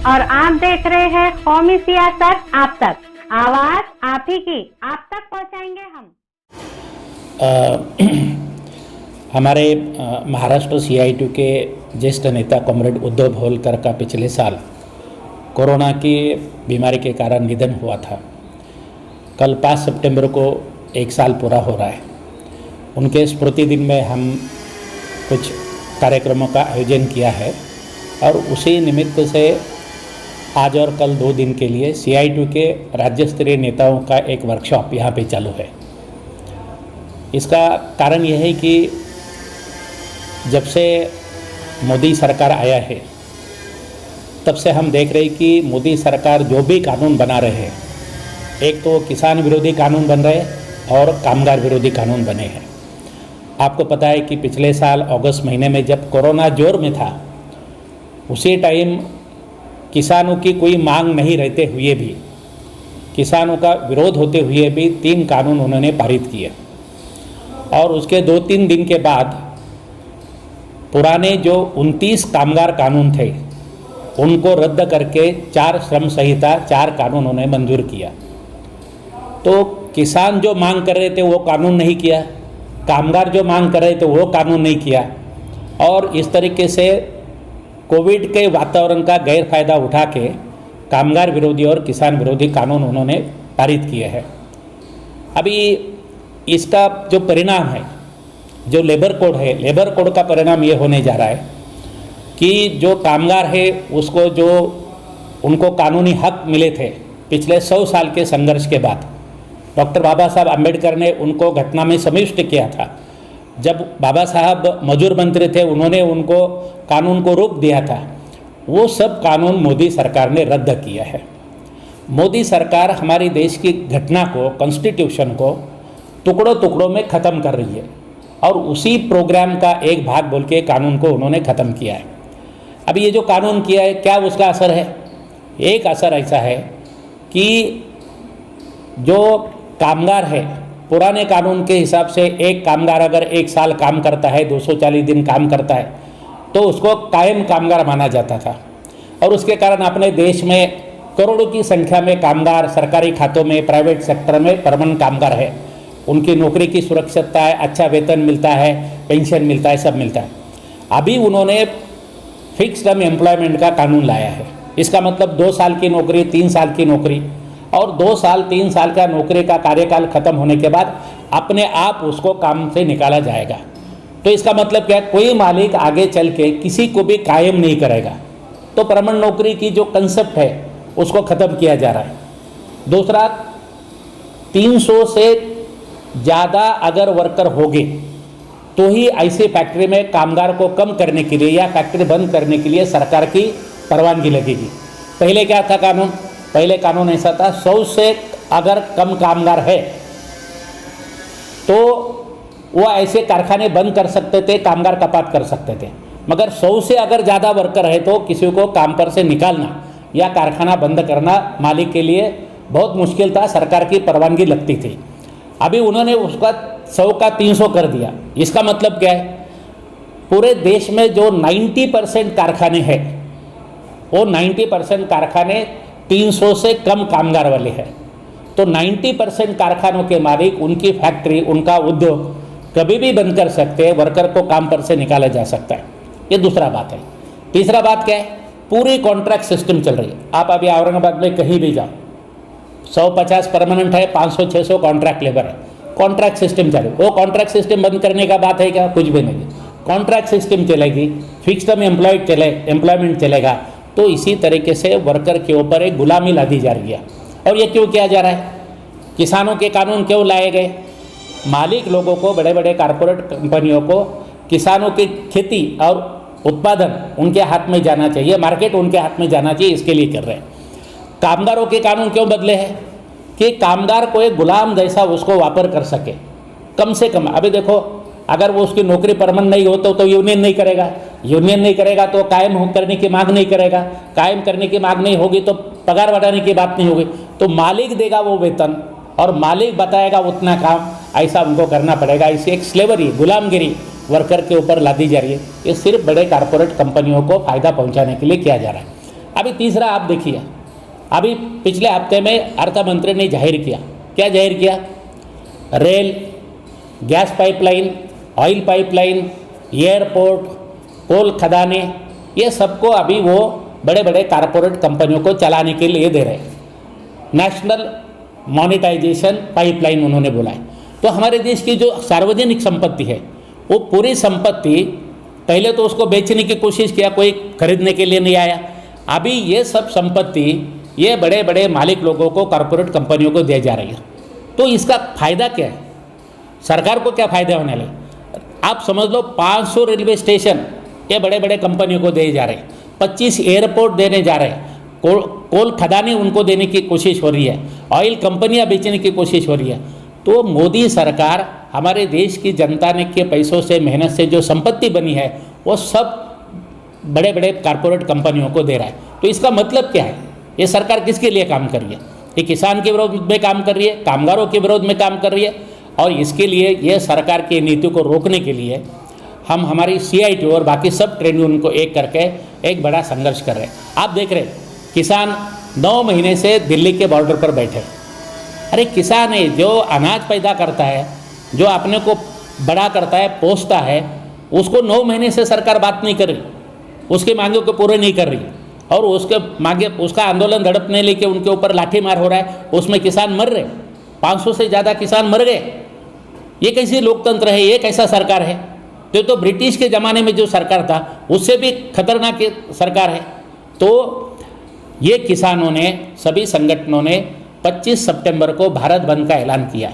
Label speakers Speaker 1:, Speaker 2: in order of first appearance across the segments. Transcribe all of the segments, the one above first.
Speaker 1: और आप देख रहे हैं कौमी सियासत आप तक। आवाज आप ही की, आप तक पहुंचाएंगे हम।
Speaker 2: हमारे महाराष्ट्र CITU के ज्येष्ठ नेता कॉमरेड उद्धव होलकर का पिछले साल कोरोना की बीमारी के कारण निधन हुआ था। कल 5 सितंबर को 1 साल पूरा हो रहा है। उनके स्मृति दिन में हम कुछ कार्यक्रमों का आयोजन किया है और उसी निमित्त से आज और कल 2 दिन के लिए CITU के राज्य स्तरीय नेताओं का एक वर्कशॉप यहाँ पे चालू है। इसका कारण यह है कि जब से मोदी सरकार आया है तब से हम देख रहे हैं कि मोदी सरकार जो भी कानून बना रहे हैं, एक तो किसान विरोधी कानून बन रहे हैं और कामगार विरोधी कानून बने हैं। आपको पता है कि पिछले साल अगस्त महीने में जब कोरोना जोर में था, उसी टाइम किसानों की कोई मांग नहीं रहते हुए भी, किसानों का विरोध होते हुए भी 3 कानून उन्होंने पारित किए और उसके 2-3 दिन के बाद पुराने जो 29 कामगार कानून थे उनको रद्द करके 4 श्रम संहिता 4 कानून उन्होंने मंजूर किया। तो किसान जो मांग कर रहे थे वो कानून नहीं किया, कामगार जो मांग कर रहे थे वो कानून नहीं किया और इस तरीके से कोविड के वातावरण का गैरफायदा उठा के कामगार विरोधी और किसान विरोधी कानून उन्होंने पारित किए हैं। अभी इसका जो परिणाम है, जो लेबर कोड है, लेबर कोड का परिणाम ये होने जा रहा है कि जो कामगार है उसको जो उनको कानूनी हक मिले थे पिछले 100 साल के संघर्ष के बाद, डॉक्टर बाबा साहब आम्बेडकर ने उनको घटना में समाविष्ट किया था। जब बाबा साहब मजूर मंत्री थे उन्होंने उनको कानून को रोक दिया था, वो सब कानून मोदी सरकार ने रद्द किया है। मोदी सरकार हमारे देश की घटना को, कॉन्स्टिट्यूशन को टुकड़ों टुकड़ों में ख़त्म कर रही है और उसी प्रोग्राम का एक भाग बोल के कानून को उन्होंने ख़त्म किया है। अभी ये जो कानून किया है, क्या उसका असर है? एक असर ऐसा है कि जो कामगार है, पुराने कानून के हिसाब से एक कामगार अगर 1 साल काम करता है, 240 दिन काम करता है तो उसको कायम कामगार माना जाता था और उसके कारण अपने देश में करोड़ों की संख्या में कामगार सरकारी खातों में, प्राइवेट सेक्टर में परमानेंट कामगार है। उनकी नौकरी की सुरक्षितता है, अच्छा वेतन मिलता है, पेंशन मिलता है, सब मिलता है। अभी उन्होंने फिक्स टर्म एम्प्लॉयमेंट का कानून लाया है। इसका मतलब 2 साल की नौकरी, 3 साल की नौकरी और 2 साल 3 साल का नौकरी का कार्यकाल खत्म होने के बाद अपने आप उसको काम से निकाला जाएगा। तो इसका मतलब क्या है? कोई मालिक आगे चल के किसी को भी कायम नहीं करेगा। तो परमानेंट नौकरी की जो कंसेप्ट है उसको ख़त्म किया जा रहा है। दूसरा, 300 से ज़्यादा अगर वर्कर होंगे तो ही ऐसी फैक्ट्री में कामगार को कम करने के लिए या फैक्ट्री बंद करने के लिए सरकार की परवानगी लगेगी। पहले क्या था कानून? पहले कानून ऐसा था 100 से अगर कम कामगार है तो वो ऐसे कारखाने बंद कर सकते थे, कामगार कपात कर सकते थे। मगर 100 से अगर ज़्यादा वर्कर है तो किसी को काम पर से निकालना या कारखाना बंद करना मालिक के लिए बहुत मुश्किल था, सरकार की परवानगी लगती थी। अभी उन्होंने उसका 100 का 300 कर दिया। इसका मतलब क्या है? पूरे देश में जो 90% कारखाने हैं वो 90% कारखाने 300 से कम कामगार वाले हैं। तो 90% कारखानों के मालिक, उनकी फैक्ट्री, उनका उद्योग कभी भी बंद कर सकते हैं, वर्कर को काम पर से निकाला जा सकता है। ये दूसरा बात है। तीसरा बात क्या है? पूरी कॉन्ट्रैक्ट सिस्टम चल रही है। आप अभी औरंगाबाद में कहीं भी जाओ, 150 परमानेंट है, 500-600 कॉन्ट्रैक्ट लेबर है। कॉन्ट्रैक्ट सिस्टम चालू। वो कॉन्ट्रैक्ट सिस्टम बंद करने का बात है क्या? कुछ भी नहीं। कॉन्ट्रैक्ट सिस्टम चलेगी, फिक्स टर्म एम्प्लॉयमेंट चलेगा। तो इसी तरीके से वर्कर के ऊपर एक गुलामी लादी जा रही है। और ये क्यों किया जा रहा है? किसानों के कानून क्यों लाए गए? मालिक लोगों को, बड़े बड़े कारपोरेट कंपनियों को किसानों की खेती और उत्पादन उनके हाथ में जाना चाहिए, मार्केट उनके हाथ में जाना चाहिए, इसके लिए कर रहे हैं। कामगारों के कानून क्यों बदले हैं? कि कामगार को एक गुलाम जैसा उसको वापर कर सके कम से कम। अभी देखो, अगर वो उसकी नौकरी परमानेंट नहीं हो तो यूनियन नहीं करेगा, यूनियन नहीं करेगा तो कायम करने की मांग नहीं करेगा, कायम करने की मांग नहीं होगी तो पगार बढ़ाने की बात नहीं होगी। तो मालिक देगा वो वेतन और मालिक बताएगा उतना काम, ऐसा उनको करना पड़ेगा। इसे एक स्लेवरी, गुलामगिरी वर्कर के ऊपर लादी जा रही है। ये सिर्फ बड़े कारपोरेट कंपनियों को फ़ायदा पहुंचाने के लिए किया जा रहा है। अभी तीसरा आप देखिए, अभी पिछले हफ्ते में अर्थ मंत्री ने जाहिर किया, क्या जाहिर किया? Rail, gas pipeline, oil pipeline, airport, coal खदानें, ये सबको अभी वो बड़े बड़े कारपोरेट कंपनियों को चलाने के लिए दे रहे हैं। नेशनल मोनेटाइजेशन पाइपलाइन उन्होंने बोला है। तो हमारे देश की जो सार्वजनिक संपत्ति है, वो पूरी संपत्ति, पहले तो उसको बेचने की कोशिश किया, कोई खरीदने के लिए नहीं आया। अभी ये सब संपत्ति ये बड़े बड़े मालिक लोगों को, कॉरपोरेट कंपनियों को दी जा रही है। तो इसका फ़ायदा क्या है? सरकार को क्या फ़ायदा होने वाला है? आप समझ लो 500 रेलवे स्टेशन ये बड़े बड़े कंपनियों को दिए जा रहे हैं, 25 एयरपोर्ट देने जा रहे हैं, कोल खदानें उनको देने की कोशिश हो रही है, ऑयल कंपनियां बेचने की कोशिश हो रही है। तो मोदी सरकार हमारे देश की जनता ने के पैसों से, मेहनत से जो संपत्ति बनी है, वो सब बड़े बड़े कारपोरेट कंपनियों को दे रहा है। तो इसका मतलब क्या है? ये सरकार किसके लिए काम कर रही है? ये किसान के विरोध में काम कर रही है, कामगारों के विरोध में काम कर रही है। और इसके लिए ये सरकार की नीति को रोकने के लिए हम हमारी CITU और बाकी सब ट्रेड यूनियन को एक करके एक बड़ा संघर्ष कर रहे हैं। आप देख रहे हैं, किसान 9 महीने से दिल्ली के बॉर्डर पर बैठे। अरे किसान है जो अनाज पैदा करता है, जो अपने को बड़ा करता है, पोसता है, उसको 9 महीने से सरकार बात नहीं कर रही, उसकी मांगों को पूरे नहीं कर रही, और उसके मांगे उसका आंदोलन झड़पने लेके उनके ऊपर लाठीमार हो रहा है, उसमें किसान मर रहे, 500 से ज़्यादा किसान मर गए। ये कैसी लोकतंत्र है? ये कैसा सरकार है? तो ब्रिटिश के ज़माने में जो सरकार था उससे भी खतरनाक सरकार है। तो ये किसानों ने, सभी संगठनों ने 25 सितंबर को भारत बंद का ऐलान किया,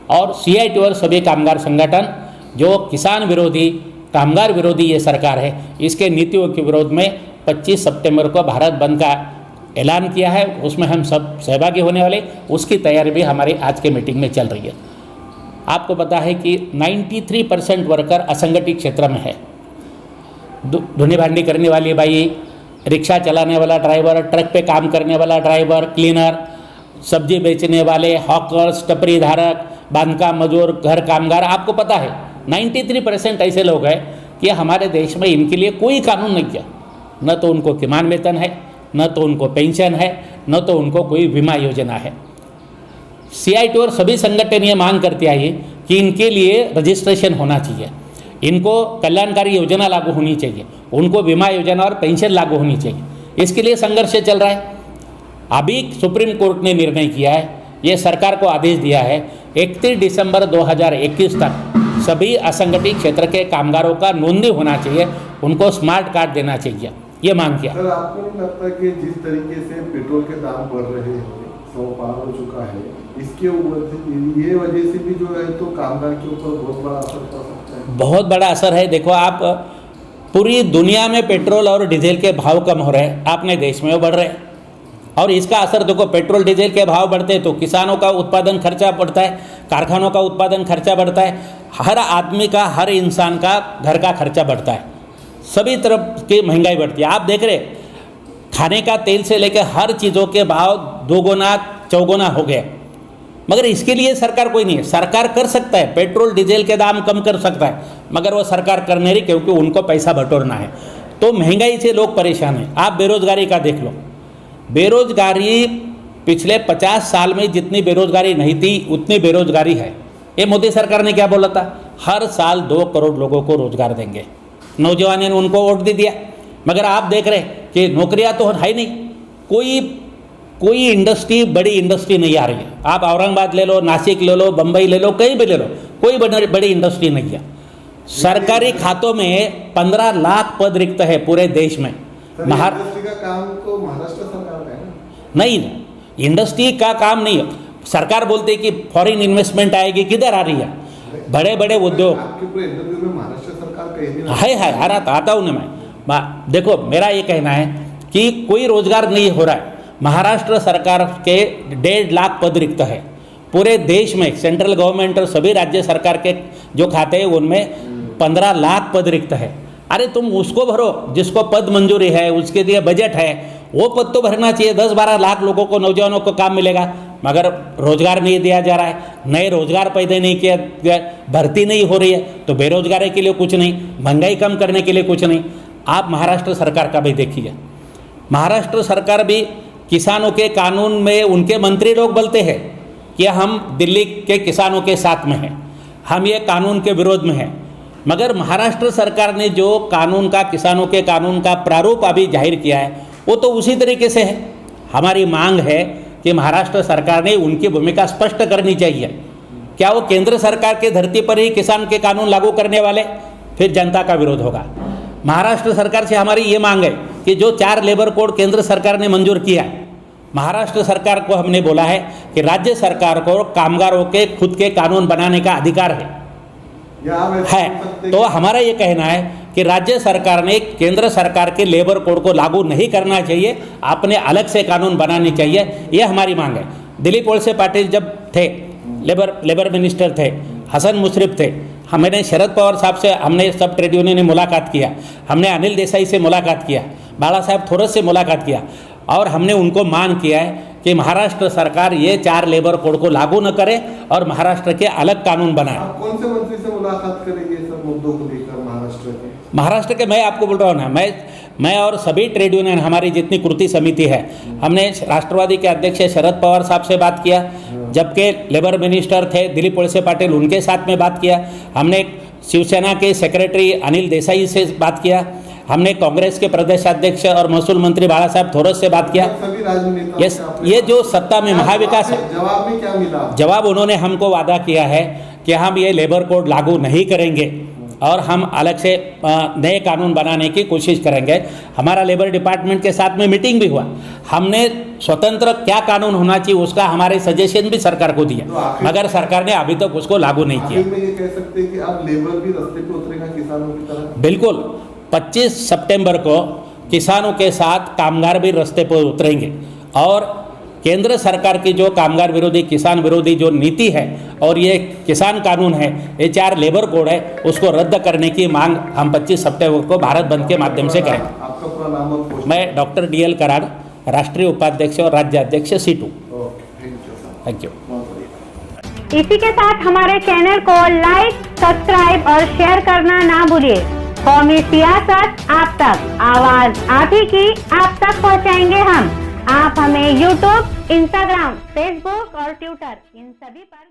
Speaker 2: और CITU और सभी कामगार संगठन जो किसान विरोधी, कामगार विरोधी ये सरकार है, इसके नीतियों के विरोध में 25 सितंबर को भारत बंद का ऐलान किया है। उसमें हम सब सहभागी होने वाले, उसकी तैयारी भी हमारी आज के मीटिंग में चल रही है। आपको पता है कि 93% वर्कर असंगठित क्षेत्र में है। धुनी भांडी करने वाली बाई, रिक्शा चलाने वाला ड्राइवर, ट्रक पे काम करने वाला ड्राइवर, क्लीनर, सब्जी बेचने वाले, हॉकर्स, टपरी धारक, बांधकाम मजदूर, घर कामगार, आपको पता है 93% ऐसे लोग हैं कि हमारे देश में इनके लिए कोई कानून नहीं किया। न तो उनको किमान वेतन है, न तो उनको पेंशन है, न तो उनको कोई बीमा योजना है। CITU और सभी संगठन ये मांग करते आए कि इनके लिए रजिस्ट्रेशन होना चाहिए, इनको कल्याणकारी योजना लागू होनी चाहिए, उनको बीमा योजना और पेंशन लागू होनी चाहिए। इसके लिए संघर्ष चल रहा है। अभी सुप्रीम कोर्ट ने निर्णय किया है, ये सरकार को आदेश दिया है, 31 दिसंबर 2021 तक सभी असंगठित क्षेत्र के कामगारों का नोंदणी होना चाहिए, उनको स्मार्ट कार्ड देना चाहिए, ये मांग किया।
Speaker 3: सर, आपको नहीं लगता कि जिस तरीके से पेट्रोल के दाम बढ़ रहे हैं, 100 पार हो चुका है, इसके ये वजह से भी जो है तो कामगार के ऊपर बहुत बड़ा असर पड़ सकता है? बहुत
Speaker 2: बड़ा असर है। देखो, आप पूरी दुनिया में पेट्रोल और डीजल के भाव कम हो रहे हैं, अपने देश में वो बढ़ रहे हैं, और इसका असर देखो, पेट्रोल डीजल के भाव बढ़ते हैं तो किसानों का उत्पादन खर्चा बढ़ता है, कारखानों का उत्पादन खर्चा बढ़ता है, हर आदमी का, हर इंसान का घर का खर्चा बढ़ता है, सभी तरफ की महंगाई बढ़ती है। आप देख रहे, खाने का तेल से लेकर हर चीज़ों के भाव 2 गुना 4 गुना हो गए। मगर इसके लिए सरकार कोई नहीं है। सरकार कर सकता है, पेट्रोल डीजल के दाम कम कर सकता है, मगर वो सरकार कर नहीं रही, क्योंकि उनको पैसा बटोरना है। तो महंगाई से लोग परेशान हैं। आप बेरोजगारी का देख लो, बेरोजगारी पिछले 50 साल में जितनी बेरोजगारी नहीं थी उतनी बेरोजगारी है। ये मोदी सरकार ने क्या बोला था? हर साल 2 करोड़ लोगों को रोजगार देंगे। नौजवानों ने उनको वोट दे दिया, मगर आप देख रहे कि नौकरियां तो है नहीं, कोई इंडस्ट्री, बड़ी इंडस्ट्री नहीं आ रही है। आप औरंगाबाद ले लो, नासिक ले लो, बम्बई ले लो, कहीं भी ले लो, कोई बड़ी इंडस्ट्री नहीं है। सरकारी खातों में 15 लाख पद रिक्त है पूरे देश में।
Speaker 3: इंडस्ट्री का काम तो महाराष्ट्र सरकार का है ना?
Speaker 2: नहीं, इंडस्ट्री का काम नहीं है। सरकार बोलते है कि फॉरेन इन्वेस्टमेंट आएगी, किधर आ रही है? बड़े बड़े उद्योग
Speaker 3: महाराष्ट्र सरकार
Speaker 2: है आता हूँ मैं। देखो, मेरा ये कहना है कि कोई रोजगार नहीं हो रहा है। महाराष्ट्र सरकार के 1.5 लाख पद रिक्त है पूरे देश में। सेंट्रल गवर्नमेंट और सभी राज्य सरकार के जो खाते हैं उनमें 15 लाख पद रिक्त है। अरे तुम उसको भरो जिसको पद मंजूरी है, उसके लिए बजट है, वो पद तो भरना चाहिए। 10-12 लाख लोगों को, नौजवानों को काम मिलेगा, मगर रोजगार नहीं दिया जा रहा है, नए रोजगार पैदा नहीं किया, भर्ती नहीं हो रही है, तो बेरोजगारी के लिए कुछ नहीं, महंगाई कम करने के लिए कुछ नहीं। आप महाराष्ट्र सरकार का भी देखिए, महाराष्ट्र सरकार भी किसानों के कानून में उनके मंत्री लोग बोलते हैं कि हम दिल्ली के किसानों के साथ में हैं, हम ये कानून के विरोध में हैं। मगर महाराष्ट्र सरकार ने जो कानून का किसानों के कानून का प्रारूप अभी जाहिर किया है वो तो उसी तरीके से है। हमारी मांग है कि महाराष्ट्र सरकार ने उनकी भूमिका स्पष्ट करनी चाहिए। क्या वो केंद्र सरकार के धरती पर ही किसान के कानून लागू करने वाले, फिर जनता का विरोध होगा। महाराष्ट्र सरकार से हमारी ये मांग है कि जो 4 लेबर कोड केंद्र सरकार ने मंजूर किया, महाराष्ट्र सरकार को हमने बोला है कि राज्य सरकार को कामगारों के खुद के कानून बनाने का अधिकार है। तो हमारा ये कहना है कि राज्य सरकार ने केंद्र सरकार के लेबर कोड को लागू नहीं करना चाहिए, अपने अलग से कानून बनाने चाहिए, ये हमारी मांग है। दिलीप वळसे पाटिल जब थे लेबर मिनिस्टर थे, हसन मुशर्रफ थे, हमने शरद पवार साहब से हमने सब ट्रेड यूनियन ने मुलाकात किया, हमने अनिल देसाई से मुलाकात किया, बाला साहब थोरस से मुलाकात किया और हमने उनको मांग किया है कि महाराष्ट्र सरकार ये 4 लेबर कोड को लागू न करे और महाराष्ट्र के अलग कानून बनाए।
Speaker 3: आप कौन से मंत्री से मुलाकात करेंगे सब मुद्दों को लेकर महाराष्ट्र के? मैं आपको बोल रहा हूँ ना, मैं और सभी ट्रेड यूनियन, हमारी जितनी कृति समिति है, हमने राष्ट्रवादी के अध्यक्ष शरद पवार साहब से बात किया, जबकि लेबर मिनिस्टर थे दिलीप वळसे पाटिल, उनके साथ में बात किया। हमने शिवसेना के सेक्रेटरी अनिल देसाई से बात किया, हमने कांग्रेस के प्रदेश अध्यक्ष और महसूल मंत्री बाला साहब थोरस से बात किया। सभी राजनीतिक
Speaker 2: ये जो सत्ता में महाविकास है,
Speaker 3: जवाब में क्या मिला?
Speaker 2: जवाब उन्होंने हमको वादा किया है कि हम ये लेबर कोड लागू नहीं करेंगे और हम अलग से नए कानून बनाने की कोशिश करेंगे। हमारा लेबर डिपार्टमेंट के साथ में मीटिंग भी हुआ, हमने स्वतंत्र क्या कानून होना चाहिए उसका हमारे सजेशन भी सरकार को दिया, मगर सरकार ने अभी तक उसको लागू नहीं किया।
Speaker 3: में ये कह सकते हैं कि अब लेबर भी रास्ते पे उतरेगा किसानों की तरह?
Speaker 2: बिल्कुल, 25 सितंबर को किसानों के साथ कामगार भी रास्ते पर उतरेंगे और केंद्र सरकार की जो कामगार विरोधी किसान विरोधी जो नीति है और ये किसान कानून है, ये 4 लेबर कोड है, उसको रद्द करने की मांग हम 25 सितंबर को भारत बंद के माध्यम से करेंगे।
Speaker 3: आपका पूरा नाम और पोस्ट?
Speaker 2: मैं डॉक्टर DL कराड़, राष्ट्रीय उपाध्यक्ष और राज्य अध्यक्ष C2। Thank you.
Speaker 1: इसी के साथ हमारे चैनल को लाइक, सब्सक्राइब और शेयर करना ना भूलिए। कौमी सियासत आप तक, आवाज आप ही की आप तक पहुंचाएंगे हम। आप हमें YouTube, Instagram, Facebook और Twitter इन सभी पर